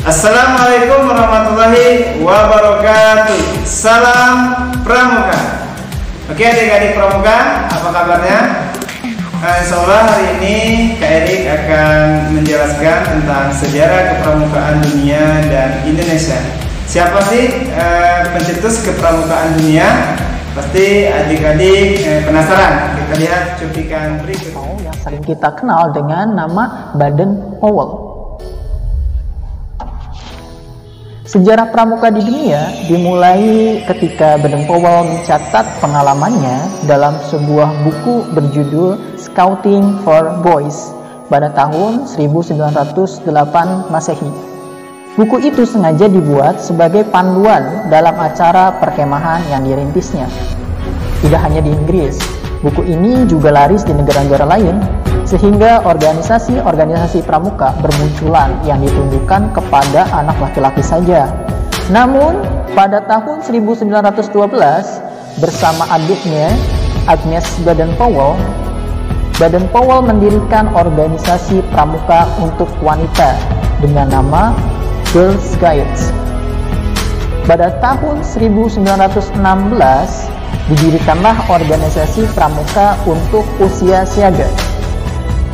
Assalamualaikum warahmatullahi wabarakatuh. Salam Pramuka. Oke adik-adik Pramuka, apa kabarnya? Insya Allah hari ini Kak Erik akan menjelaskan tentang sejarah kepramukaan dunia dan Indonesia. Siapa sih pencetus kepramukaan dunia? Pasti adik-adik penasaran. Kita lihat cuplikan berikut. Yang sering kita kenal dengan nama Baden-Powell. Sejarah pramuka di dunia dimulai ketika Baden-Powell mencatat pengalamannya dalam sebuah buku berjudul Scouting for Boys pada tahun 1908 Masehi. Buku itu sengaja dibuat sebagai panduan dalam acara perkemahan yang dirintisnya. Tidak hanya di Inggris, buku ini juga laris di negara-negara lain, sehingga organisasi-organisasi pramuka bermunculan yang ditunjukkan kepada anak laki-laki saja. Namun, pada tahun 1912, bersama adiknya, Agnes Baden-Powell, Baden-Powell mendirikan organisasi pramuka untuk wanita dengan nama Girl Scouts. Pada tahun 1916, didirikanlah organisasi pramuka untuk usia siaga.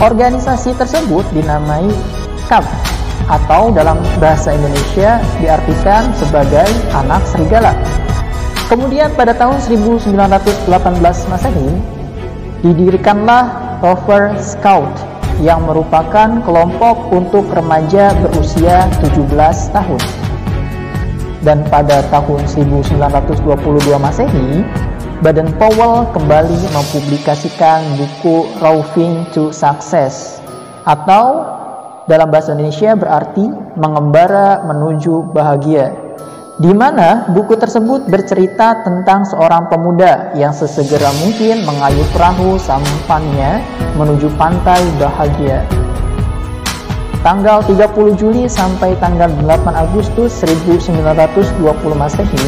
Organisasi tersebut dinamai KAP atau dalam bahasa Indonesia diartikan sebagai anak serigala. Kemudian pada tahun 1918 Masehi didirikanlah Rover Scout yang merupakan kelompok untuk remaja berusia 17 tahun. Dan pada tahun 1922 Masehi Baden-Powell kembali mempublikasikan buku Roving to Success atau dalam bahasa Indonesia berarti mengembara menuju bahagia, di mana buku tersebut bercerita tentang seorang pemuda yang sesegera mungkin mengayuh perahu sampannya menuju pantai bahagia. Tanggal 30 Juli sampai tanggal 8 Agustus 1920 Masehi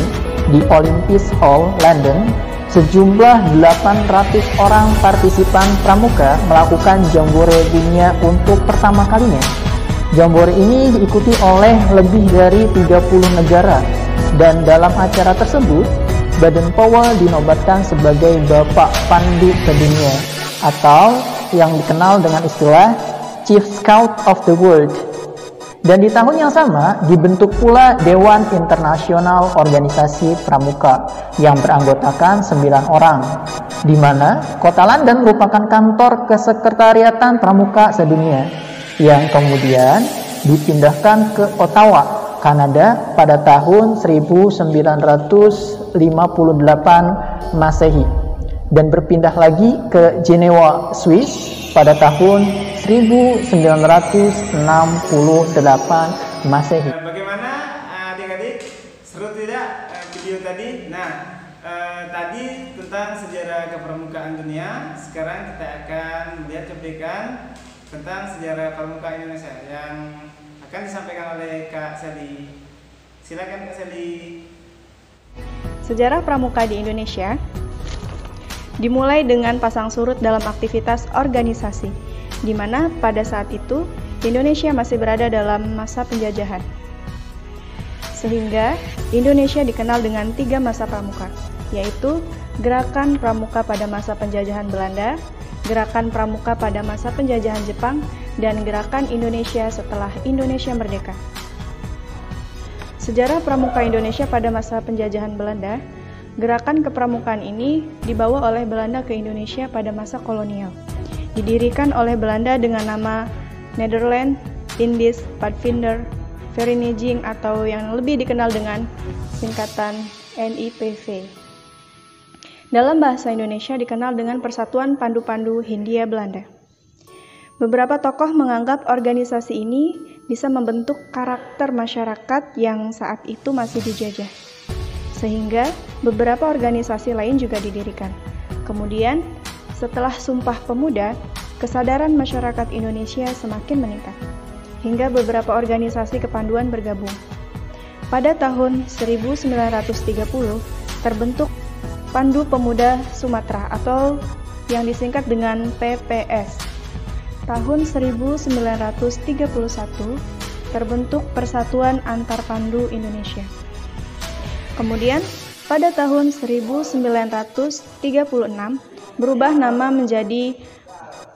di Olympic Hall, London, sejumlah 800 orang partisipan pramuka melakukan jambore dunia untuk pertama kalinya. Jambore ini diikuti oleh lebih dari 30 negara, dan dalam acara tersebut Baden-Powell dinobatkan sebagai Bapak Pandu Dunia atau yang dikenal dengan istilah Chief Scout of the World. Dan di tahun yang sama dibentuk pula Dewan Internasional Organisasi Pramuka yang beranggotakan 9 orang, di mana kota London merupakan kantor kesekretariatan pramuka sedunia, yang kemudian dipindahkan ke Ottawa, Kanada pada tahun 1958 Masehi dan berpindah lagi ke Jenewa, Swiss pada tahun 1968 Masehi. Bagaimana adik-adik? Seru tidak video tadi? Nah, tadi tentang sejarah kepramukaan dunia. Sekarang kita akan melihat cuplikan tentang sejarah pramuka Indonesia yang akan disampaikan oleh Kak Sally. Silakan Kak Sally. Sejarah pramuka di Indonesia dimulai dengan pasang surut dalam aktivitas organisasi, di mana pada saat itu Indonesia masih berada dalam masa penjajahan. Sehingga Indonesia dikenal dengan 3 masa pramuka, yaitu Gerakan Pramuka pada masa penjajahan Belanda, Gerakan Pramuka pada masa penjajahan Jepang, dan Gerakan Indonesia setelah Indonesia merdeka. Sejarah pramuka Indonesia pada masa penjajahan Belanda. Gerakan kepramukaan ini dibawa oleh Belanda ke Indonesia pada masa kolonial. Didirikan oleh Belanda dengan nama Nederland Indies Padvinder Vereniging atau yang lebih dikenal dengan singkatan NIPV. Dalam bahasa Indonesia dikenal dengan Persatuan Pandu-Pandu Hindia Belanda. Beberapa tokoh menganggap organisasi ini bisa membentuk karakter masyarakat yang saat itu masih dijajah, sehingga beberapa organisasi lain juga didirikan. Kemudian, setelah Sumpah Pemuda, kesadaran masyarakat Indonesia semakin meningkat, hingga beberapa organisasi kepanduan bergabung. Pada tahun 1930, terbentuk Pandu Pemuda Sumatera atau yang disingkat dengan PPS. Tahun 1931, terbentuk Persatuan Antarpandu Indonesia. Kemudian, pada tahun 1936 berubah nama menjadi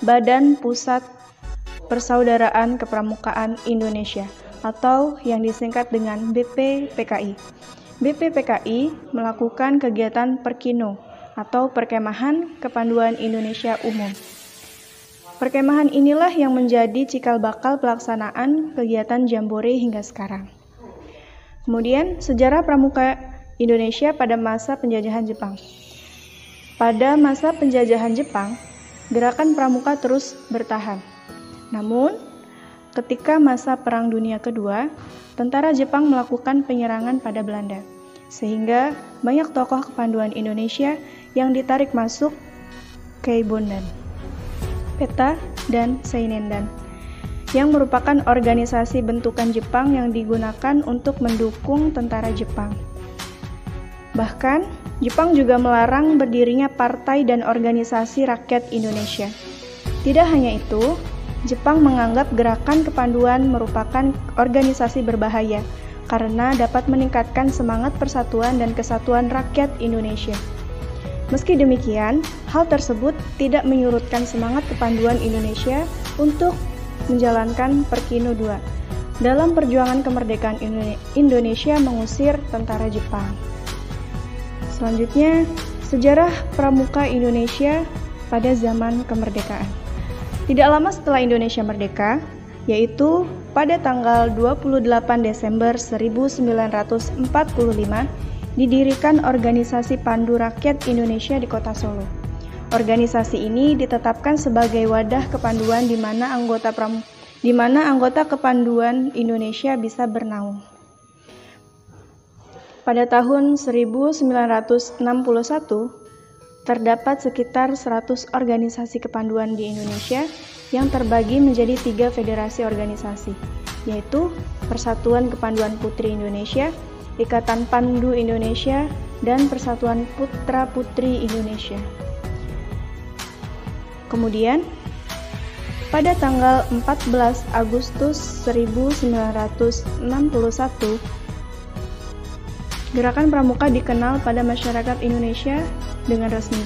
Badan Pusat Persaudaraan Kepramukaan Indonesia atau yang disingkat dengan BPPKI. BPPKI melakukan kegiatan Perkino atau Perkemahan Kepanduan Indonesia Umum. Perkemahan inilah yang menjadi cikal bakal pelaksanaan kegiatan Jambore hingga sekarang. Kemudian, sejarah pramuka Indonesia pada masa penjajahan Jepang. Pada masa penjajahan Jepang, gerakan pramuka terus bertahan. Namun, ketika masa Perang Dunia Kedua, tentara Jepang melakukan penyerangan pada Belanda, sehingga banyak tokoh kepanduan Indonesia yang ditarik masuk Keibondan, Peta, dan Seinendan, yang merupakan organisasi bentukan Jepang yang digunakan untuk mendukung tentara Jepang. Bahkan, Jepang juga melarang berdirinya partai dan organisasi rakyat Indonesia. Tidak hanya itu, Jepang menganggap gerakan kepanduan merupakan organisasi berbahaya karena dapat meningkatkan semangat persatuan dan kesatuan rakyat Indonesia. Meski demikian, hal tersebut tidak menyurutkan semangat kepanduan Indonesia untuk menjalankan Perkino II dalam perjuangan kemerdekaan Indonesia mengusir tentara Jepang. Selanjutnya, sejarah pramuka Indonesia pada zaman kemerdekaan. Tidak lama setelah Indonesia merdeka, yaitu pada tanggal 28 Desember 1945, didirikan Organisasi Pandu Rakyat Indonesia di Kota Solo. Organisasi ini ditetapkan sebagai wadah kepanduan di mana anggota kepanduan Indonesia bisa bernaung. Pada tahun 1961, terdapat sekitar 100 organisasi kepanduan di Indonesia yang terbagi menjadi 3 federasi organisasi, yaitu Persatuan Kepanduan Putri Indonesia, Ikatan Pandu Indonesia, dan Persatuan Putra Putri Indonesia. Kemudian, pada tanggal 14 Agustus 1961, gerakan pramuka dikenal pada masyarakat Indonesia dengan resmi.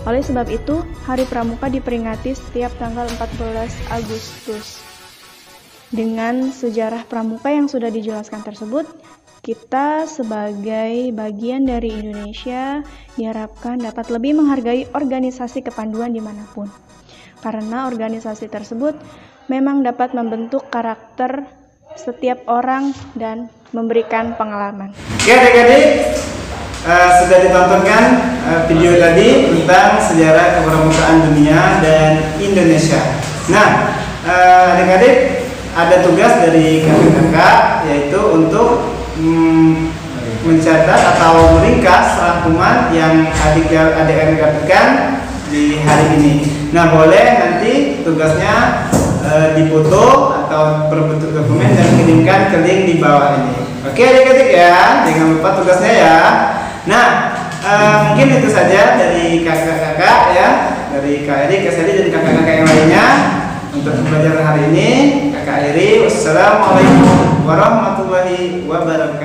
Oleh sebab itu, Hari Pramuka diperingati setiap tanggal 14 Agustus. Dengan sejarah pramuka yang sudah dijelaskan tersebut, kita sebagai bagian dari Indonesia diharapkan dapat lebih menghargai organisasi kepanduan dimanapun. Karena organisasi tersebut memang dapat membentuk karakter setiap orang dan memberikan pengalaman. Oke adik-adik, sudah ditontonkan video tadi tentang sejarah kepramukaan dunia dan Indonesia. Nah, adik-adik ada tugas dari kakak-kakak, yaitu untuk mencatat atau meringkas rangkuman yang adik-adik dapatkan di hari ini. Nah, boleh nanti tugasnya dipoto atau berbentuk dokumen dan kirimkan ke link di bawah ini. Oke adik-adik ya, jangan lupa tugasnya ya. Nah, mungkin itu saja dari kakak-kakak ya, dari Kak Eri, Kak Sally, dan kakak-kakak yang lainnya untuk pembelajaran hari ini. Kakak Eri, wassalamualaikum warahmatullahi wabarakatuh.